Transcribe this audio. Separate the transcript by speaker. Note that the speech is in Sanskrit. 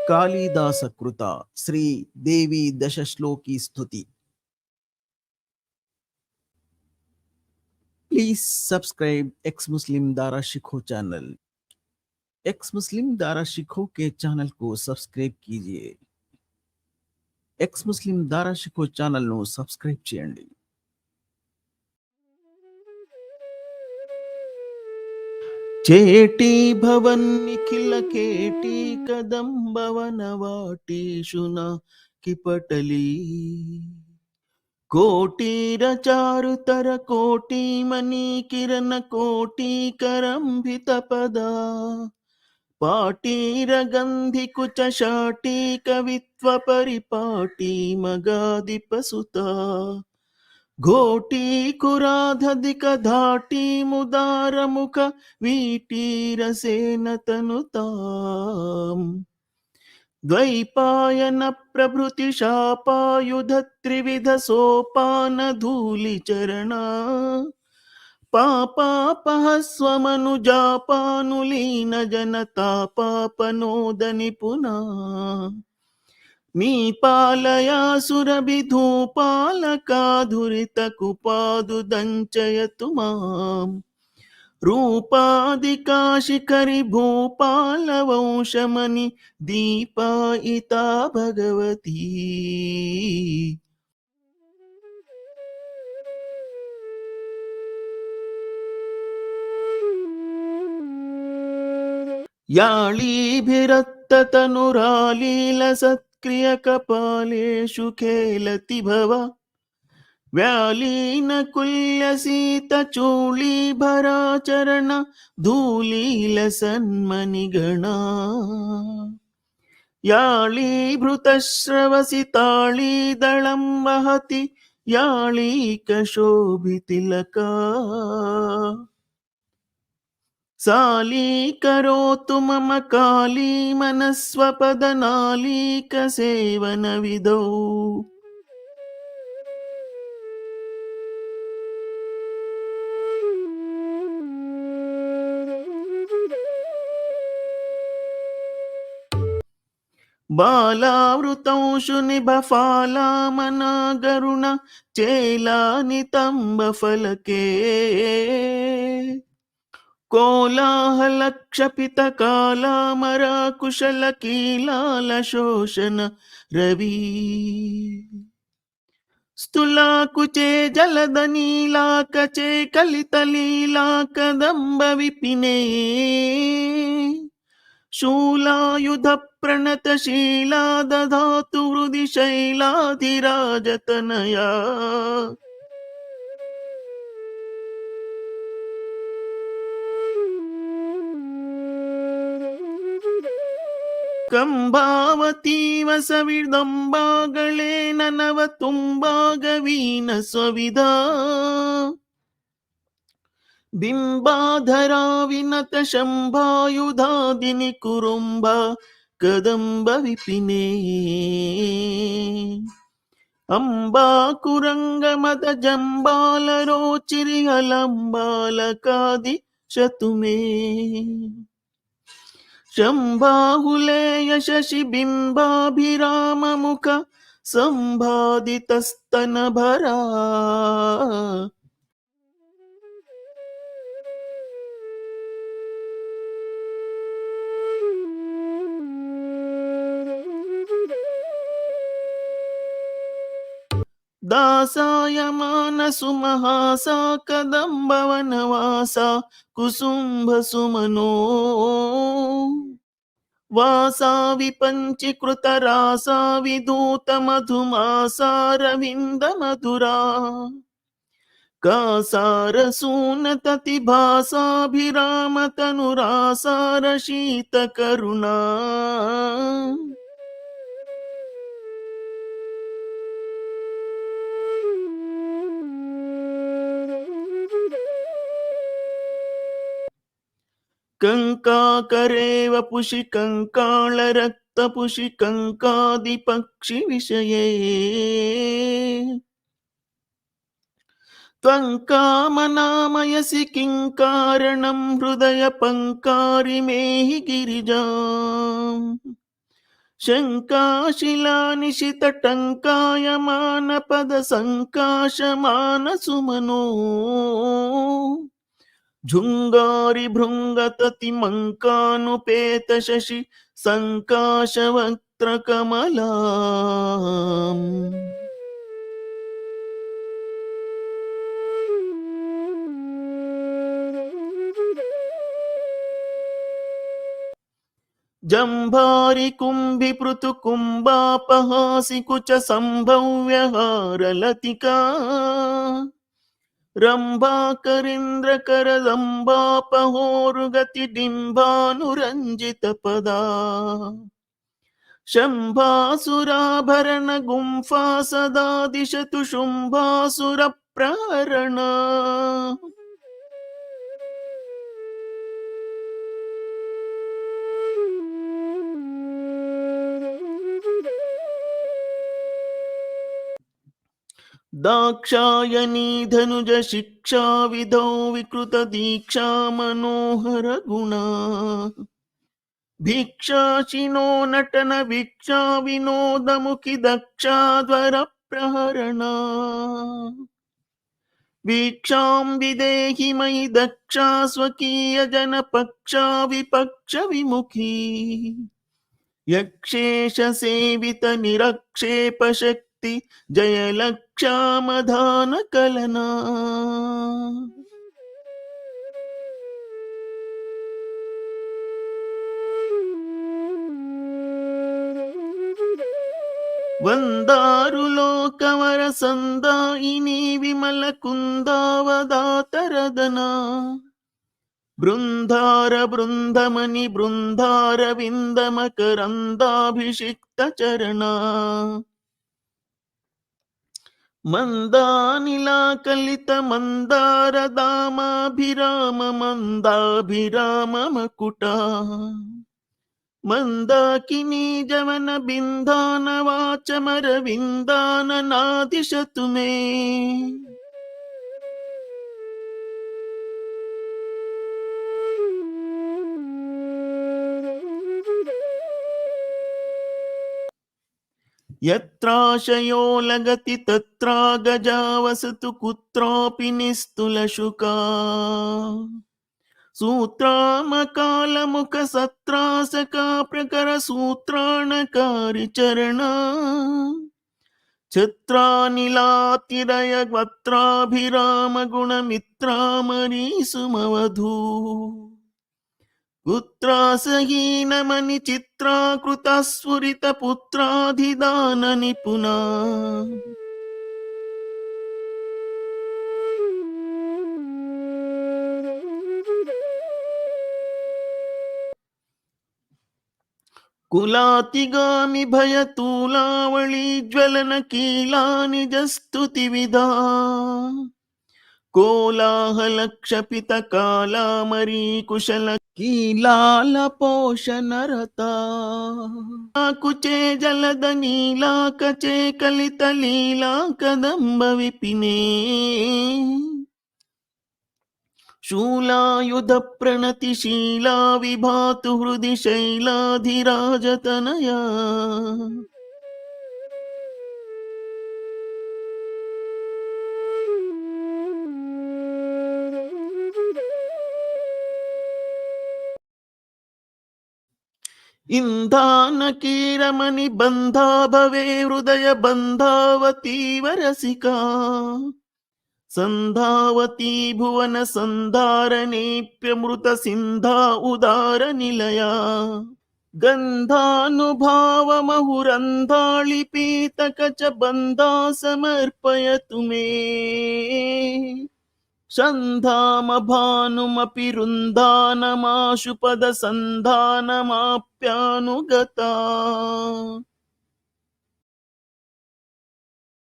Speaker 1: कालिदास कृता श्री देवी दशश्लोकी स्तुति. Please subscribe x Muslim Dara शिखो channel. X Muslim Dara शिखो K channel को सब्सक्राइब कीजिए. एक्स मुस्लिम दारा शिखो ఛానల్ ను సబ్స్క్రైబ్ చేయండి. చేటి భవన్ నిఖిల కేటి కదంబవన వాటీషున కిపటలి కోటీర చారుతర కోటి మణి కిరణ కోటి కరంభిత పద పాటీర గంధి కుచ శాటి కవిత్వ పరిపాటి మగాధిప సుత ఘోటీ కురాధధిక ధాటి ముదార ముఖ వీటీరసేన తనుతాం ద్వైపాయన ప్రభృతి శాపాయుధ త్రివిధ సోపాన ధూళి చరణ పాపాపహస్వమనుజాపానులీన జనతాపాపనోదని పునా మీ పాలయాసురభిధూపాలకాధురిత కుపాదు దంచయతు మాం రూపాదికాశిఖరి భూపాల వంశమని దీపాయితా భగవతీ. याळीभिरत्ततनुरालील सत्क्रिय कपालेषु खेलति भव व्यालीन कुल्यसीत चूळीभराचरण धूलील सन्मनिगणा याळीभृतश्रवसि ताळीदळं वहति याळीकशोभितिलका सालीकरोतु मम काली मनस्वपदनालीकसेवनविधौ बालावृतंशुनिभफालामनागरुण चेलानितम्बफलके कोलाहलक्षपितकालामराकुशलकीलालशोषण रवि स्तुलाकुचे जलदनीलाकचे कलितलीलाकदम्बविपिने शूलायुधप्रणतशीला दधातु हृदि शैलाधिराजतनया ಕಂಭಾವತೀವ ಸವಿದಂಬಾಗಳೇನ ನವ ತುಂಬಾಗವೀನ ಸ್ವವಿಧ ಬಿಂಬಾಧರಾ ವಿನತ ಶಂಭಾಯುಧಾದಿನಿ ಕುರುಂಬ ಕದಂಬ ವಿಪಿನೇ ಅಂಬಾ ಕುರಂಗ ಮದ ಜಂಬಾಲ ರೋಚಿರಿ ಹಲಂಬಾಲಕಾದಿ ಶತುಮೇ ಶಂಭಾಹುಲೇಯ ಶಶಿ ಬಿಂಬಾಭಿರಾಮ ಮುಖ ಸಂಭಾದಿತಸ್ತನ ಭರ ದಾಸಾಯಮಾನ ಸುಮಹಾಸಾ ಕದಂಬವನವಾಸ ಕುಸುಂಭ ಸುಮನೋ ವಾಸಾ ವಿಪಂಚೀಕೃತ ರಾಸಾ ವಿಧೂತ ಮಧುಮಾಸಾರವಿಂದ ಮಧುರಾ ಕಾಸಾರ ಸೂನತತಿ ಭಾಸಾಭಿರಾಮ ತನುರಾಸಾರ ಶೀತ ಕರುಣಾ ಕಂಕಾಕರೇವ ಪುಷಿ ಕಂಕಾಳ ರಕ್ತ ಪುಷಿ ಕಂಕಾದಿ ಪಕ್ಷಿ ವಿಷಯೇ ತ್ವಂಕಾಮನಾಮಯಸಿ ಕಿಂಕಾರಣಂ ಹೃದಯ ಪಂಕಾರಿ ಮೇಹಿ ಗಿರಿಜಾಂ शङ्काशिलानिशितटङ्कायमानपदसङ्काशमानसुमनो झुङ्गारि भृङ्गतति मङ्कानुपेत शशि सङ्काशवक्त्रकमला जंभारि कुंभि पृथु कुंभापहासि कुच संभव्यहारलतिका रंभाकरींद्र करदंबापहोरुगति डिंबानुरंजित पदा शंभासुराभरण गुंफा सदा दिशतु शुंभासुर प्रहरण दाक्षायणी धनुज शिक्षा विधौ विकृत दीक्षा मनोहर गुणा भिक्षाशिनो नटन भिक्षा विनोद मुखि दक्षाध्वर प्रहरणा वीक्षां विदेहि मयि दक्षा स्वकीय जन पक्षा विपक्ष विमुखी यक्षेश सेवित निरक्षेप शक्ति जयलक्षामधान कलना वंदारुलोकवर संदायिनी विमल कुंदावदातरदना बृंदार बृंदमणि बृंदार विंदमकरंदाभिषिक्त चरणा मंदानिला कलित मंदार दामाभिराम मंदाभिराम मकुटा मंदाकिनी जवन बिंदान वाचमर विंदान नादिशतु मे यत्राशयो लगति तत्रा गजा वसतु कुत्रापि निस्तुलशुका सूत्रामकालमुख सत्रासका प्रकर सूत्राणकारि चरणा छत्रानिलातिरय वक्त्राभिराम गुणमित्रामरी सुमवधू पुत्रासहीनमणि चित्राकृता स्फुरित पुत्राधिदान निपुणा कुलातिगामि भयतूलावळी ज्वलन कीला निज स्तुति विधा कोलाहल क्षपित कालामरी कुशल कीलाल पोषण रता कुचे जलद नीला कचे कलित लीला कदम्ब विपिने शूलायुध प्रणतिशीला विभातु हृदि शैलाधिराजतनया इंधानकीरमणि बंधा भवे हृदय बंधावती वरसिका संधावती भुवन संधारणेप्यमृत सिंधा उदार निलया गंधानुभाव महुरंधाळि पीतकच बंधा समर्पयतु मे शन्धाम भानुमपि रुन्धानमाशुपद सन्धानमाप्यानुगता